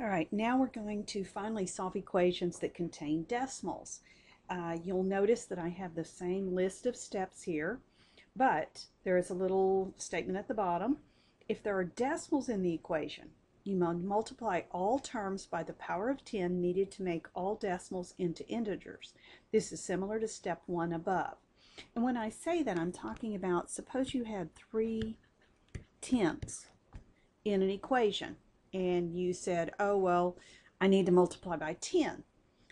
All right, now we're going to finally solve equations that contain decimals. You'll notice that I have the same list of steps here, but there is a little statement at the bottom. If there are decimals in the equation, you multiply all terms by the power of 10 needed to make all decimals into integers. This is similar to step 1 above. And when I say that, I'm talking about, suppose you had 3 tenths in an equation, and you said, oh, well, I need to multiply by 10.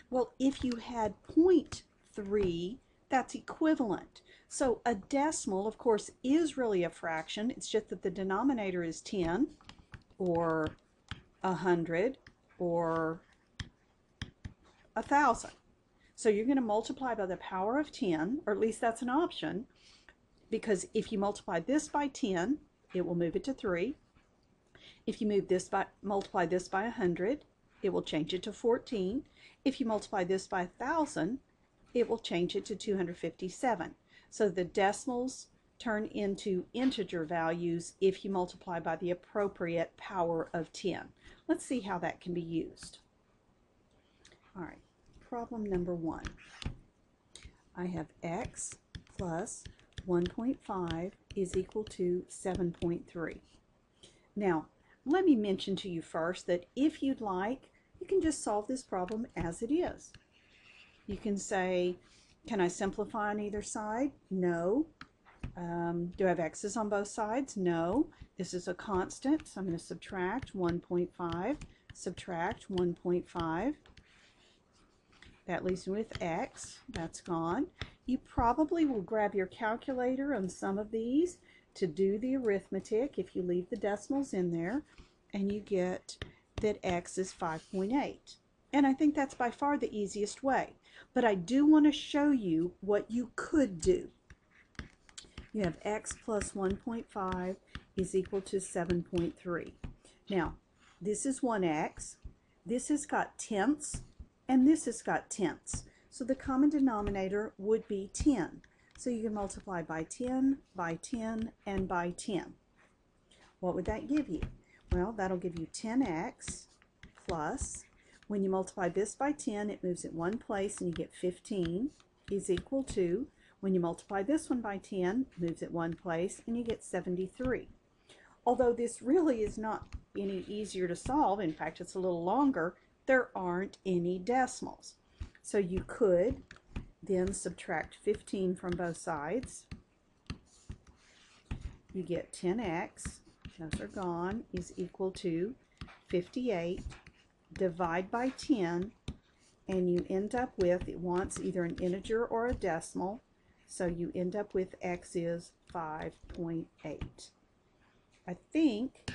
Well, if you had 0.3, that's equivalent. So a decimal, of course, is really a fraction. It's just that the denominator is 10 or 100 or 1,000. So you're going to multiply by the power of 10, or at least that's an option, because if you multiply this by 10, it will move it to 3. If you multiply this by 100, it will change it to 14. If you multiply this by 1,000, it will change it to 257. So the decimals turn into integer values if you multiply by the appropriate power of 10. Let's see how that can be used. All right, problem number 1. I have x plus 1.5 is equal to 7.3. Now, let me mention to you first that if you'd like, you can just solve this problem as it is. You can say, can I simplify on either side? No. Do I have x's on both sides? No. This is a constant, so I'm going to subtract 1.5, subtract 1.5. That leaves me with x. That's gone. You probably will grab your calculator on some of these to do the arithmetic if you leave the decimals in there, and you get that x is 5.8. And I think that's by far the easiest way. But I do want to show you what you could do. You have x plus 1.5 is equal to 7.3. Now, this is 1x, this has got tenths, and this has got tenths. So the common denominator would be 10. So you can multiply by 10, and by 10. What would that give you? Well, that'll give you 10x plus, when you multiply this by 10, it moves it one place and you get 15 is equal to, when you multiply this one by 10, moves it one place and you get 73. Although this really is not any easier to solve, in fact it's a little longer, there aren't any decimals. So you could then subtract 15 from both sides. You get 10x, those are gone, is equal to 58. Divide by 10, and you end up with, it wants either an integer or a decimal, so you end up with x is 5.8. I think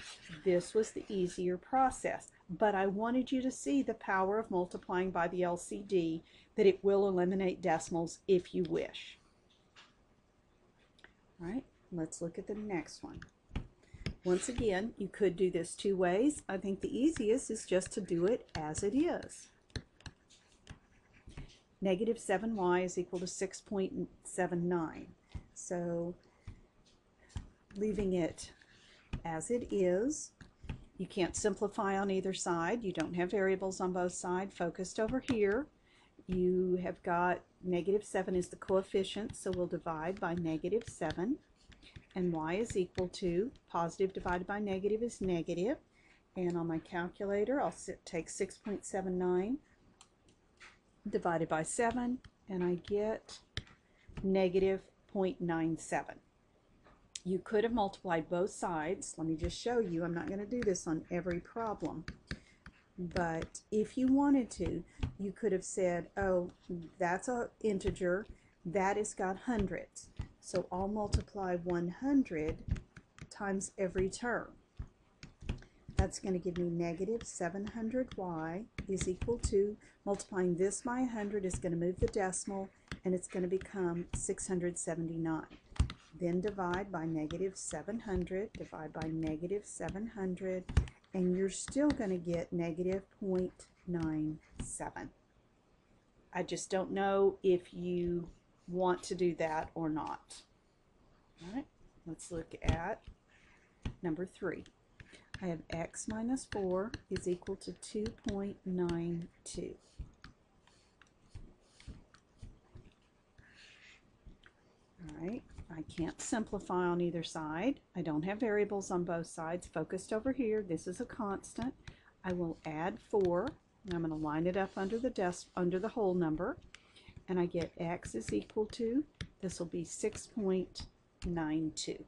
this was the easier process, but I wanted you to see the power of multiplying by the LCD, that it will eliminate decimals if you wish. All right, let's look at the next one. Once again, you could do this two ways. I think the easiest is just to do it as it is. Negative 7y is equal to 6.79. So leaving it as it is, you can't simplify on either side. You don't have variables on both sides. Focused over here, you have got negative 7 is the coefficient, so we'll divide by negative 7. And y is equal to, positive divided by negative is negative. And on my calculator, I'll take 6.79 divided by 7, and I get negative 0.97. You could have multiplied both sides. Let me just show you. I'm not going to do this on every problem. But if you wanted to, you could have said, oh, that's an integer. That has got hundreds. So I'll multiply 100 times every term. That's going to give me negative 700y is equal to, multiplying this by 100 is going to move the decimal, and it's going to become 679. Then divide by negative 700, divide by negative 700, and you're still going to get negative 0.97. I just don't know if you want to do that or not. All right, let's look at number 3. I have x minus 4 is equal to 2.92. All right, I can't simplify on either side. I don't have variables on both sides. Focused over here, this is a constant. I will add 4, and I'm going to line it up under the whole number, and I get x is equal to, this will be 6.92.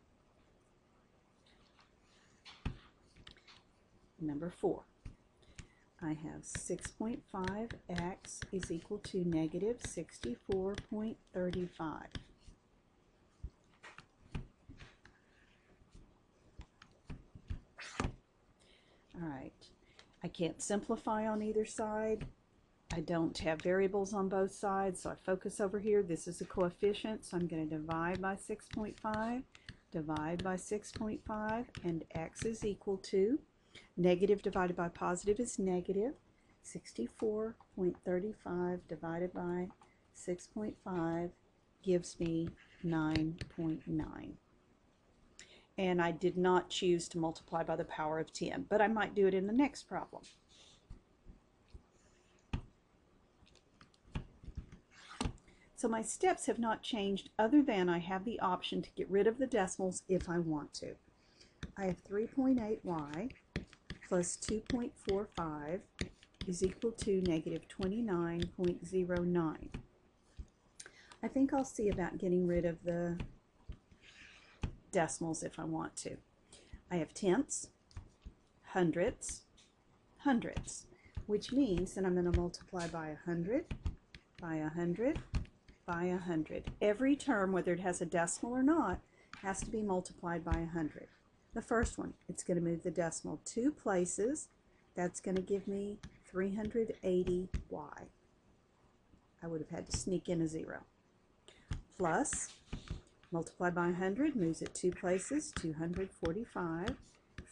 Number 4. I have 6.5x is equal to negative 64.35. All right, I can't simplify on either side. I don't have variables on both sides, so I focus over here. This is a coefficient, so I'm going to divide by 6.5, divide by 6.5, and x is equal to, negative divided by positive is negative, 64.35 divided by 6.5 gives me 9.9. And I did not choose to multiply by the power of 10, but I might do it in the next problem. So my steps have not changed other than I have the option to get rid of the decimals if I want to. I have 3.8y plus 2.45 is equal to negative 29.09. I think I'll see about getting rid of the decimals if I want to. I have tenths, hundredths, hundredths, which means that I'm going to multiply by 100, by 100, by 100. Every term, whether it has a decimal or not, has to be multiplied by 100. The first one, it's going to move the decimal 2 places. That's going to give me 380y. I would have had to sneak in a 0. Plus, multiply by 100, moves it 2 places, 245 is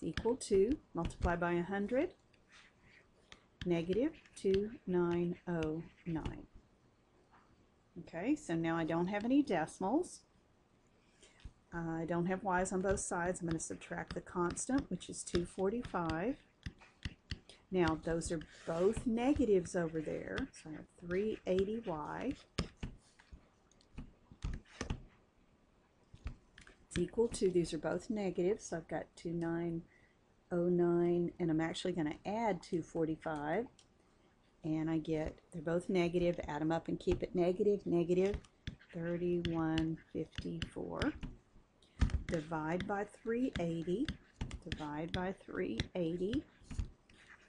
equal to, multiply by 100, negative 2909. Okay, so now I don't have any decimals. I don't have y's on both sides. I'm going to subtract the constant, which is 245. Now, those are both negatives over there, so I have 380y. Equal to, these are both negatives, so I've got 2909, and I'm actually going to add 245, and I get, they're both negative, add them up and keep it negative, negative 3154. Divide by 380, divide by 380,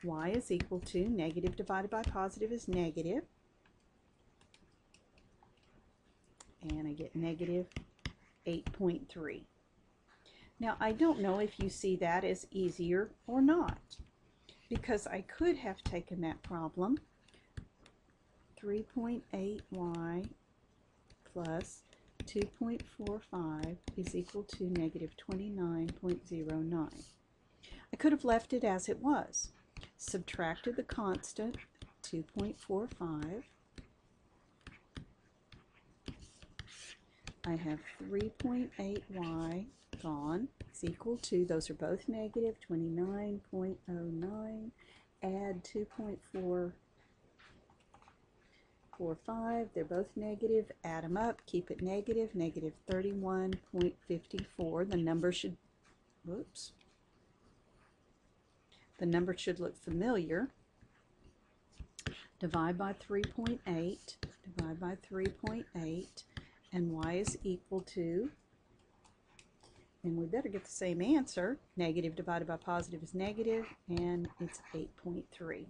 y is equal to, negative divided by positive is negative, and I get negative 8.3. Now, I don't know if you see that as easier or not, because I could have taken that problem, 3.8y plus 2.45 is equal to negative 29.09. I could have left it as it was, subtracted the constant, 2.45, I have 3.8y gone is equal to, those are both negative, 29.09, add 2.445, they're both negative, add them up, keep it negative, negative 31.54. The number should, whoops, the number should look familiar. Divide by 3.8, divide by 3.8, and y is equal to, and we better get the same answer, negative divided by positive is negative, and it's 8.3.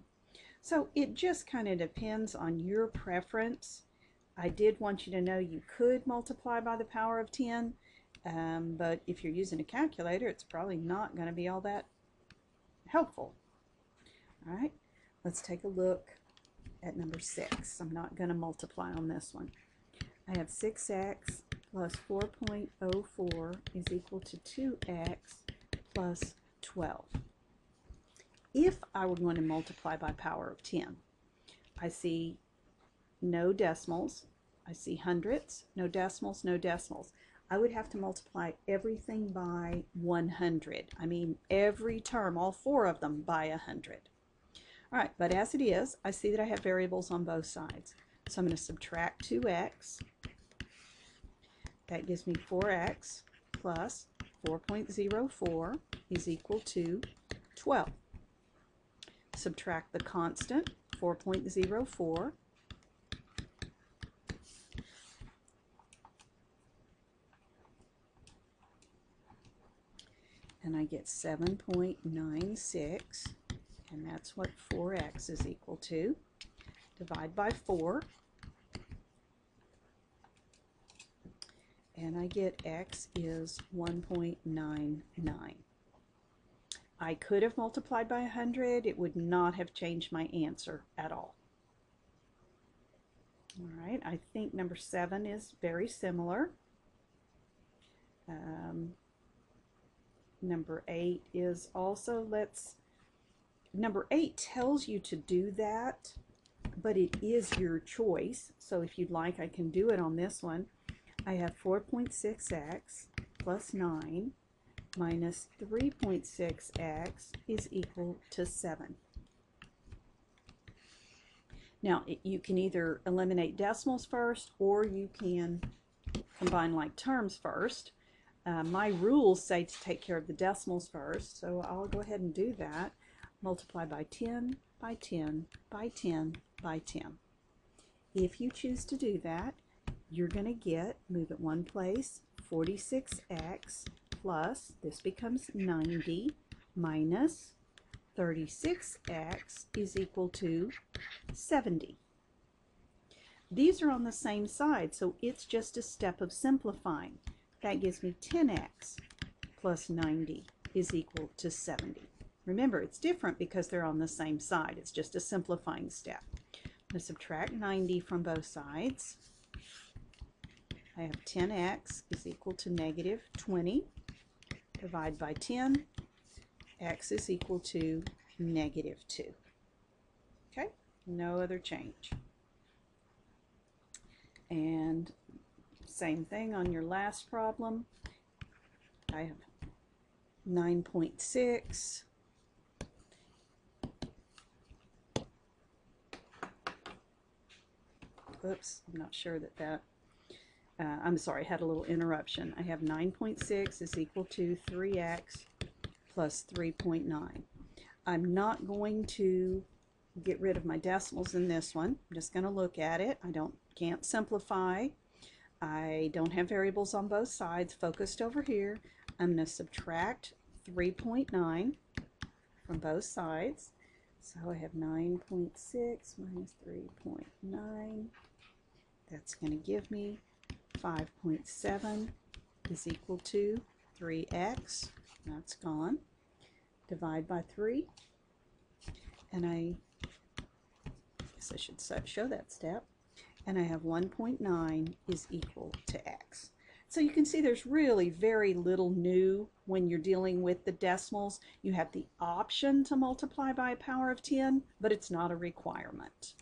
So it just kind of depends on your preference. I did want you to know you could multiply by the power of 10, but if you're using a calculator, it's probably not going to be all that helpful. All right, let's take a look at number 6. I'm not going to multiply on this one. I have 6x plus 4.04 is equal to 2x plus 12. If I were going to multiply by power of 10, I see no decimals, I see hundredths, no decimals, no decimals. I would have to multiply everything by 100. I mean, every term, all four of them, by 100. All right, but as it is, I see that I have variables on both sides. So I'm going to subtract 2x. That gives me 4x plus 4.04 is equal to 12. Subtract the constant, 4.04. And I get 7.96, and that's what 4x is equal to. Divide by 4, and I get x is 1.99. I could have multiplied by 100. It would not have changed my answer at all. All right, I think number 7 is very similar. Number 8 is also, number 8 tells you to do that, but it is your choice. So if you'd like, I can do it on this one. I have 4.6x plus 9 minus 3.6x is equal to 7. Now, you can either eliminate decimals first, or you can combine like terms first. My rules say to take care of the decimals first, so I'll go ahead and do that. Multiply by 10, by 10, by 10, by 10. If you choose to do that, you're going to get, move it one place, 46x plus, this becomes 90, minus 36x is equal to 70. These are on the same side, so it's just a step of simplifying. That gives me 10x plus 90 is equal to 70. Remember, it's different because they're on the same side. It's just a simplifying step. I'm going to subtract 90 from both sides. I have 10x is equal to negative 20. Divide by 10. X is equal to negative 2. Okay, no other change. And same thing on your last problem. I have 9.6. Oops, I'm not sure that I'm sorry, I had a little interruption. I have 9.6 is equal to 3x plus 3.9. I'm not going to get rid of my decimals in this one. I'm just going to look at it. Can't simplify. I don't have variables on both sides. Focused over here. I'm going to subtract 3.9 from both sides. So I have 9.6 minus 3.9. That's going to give me 5.7 is equal to 3x. That's gone. Divide by 3. And I guess I should show that step. And I have 1.9 is equal to x. So you can see there's really very little new when you're dealing with the decimals. You have the option to multiply by a power of 10, but it's not a requirement.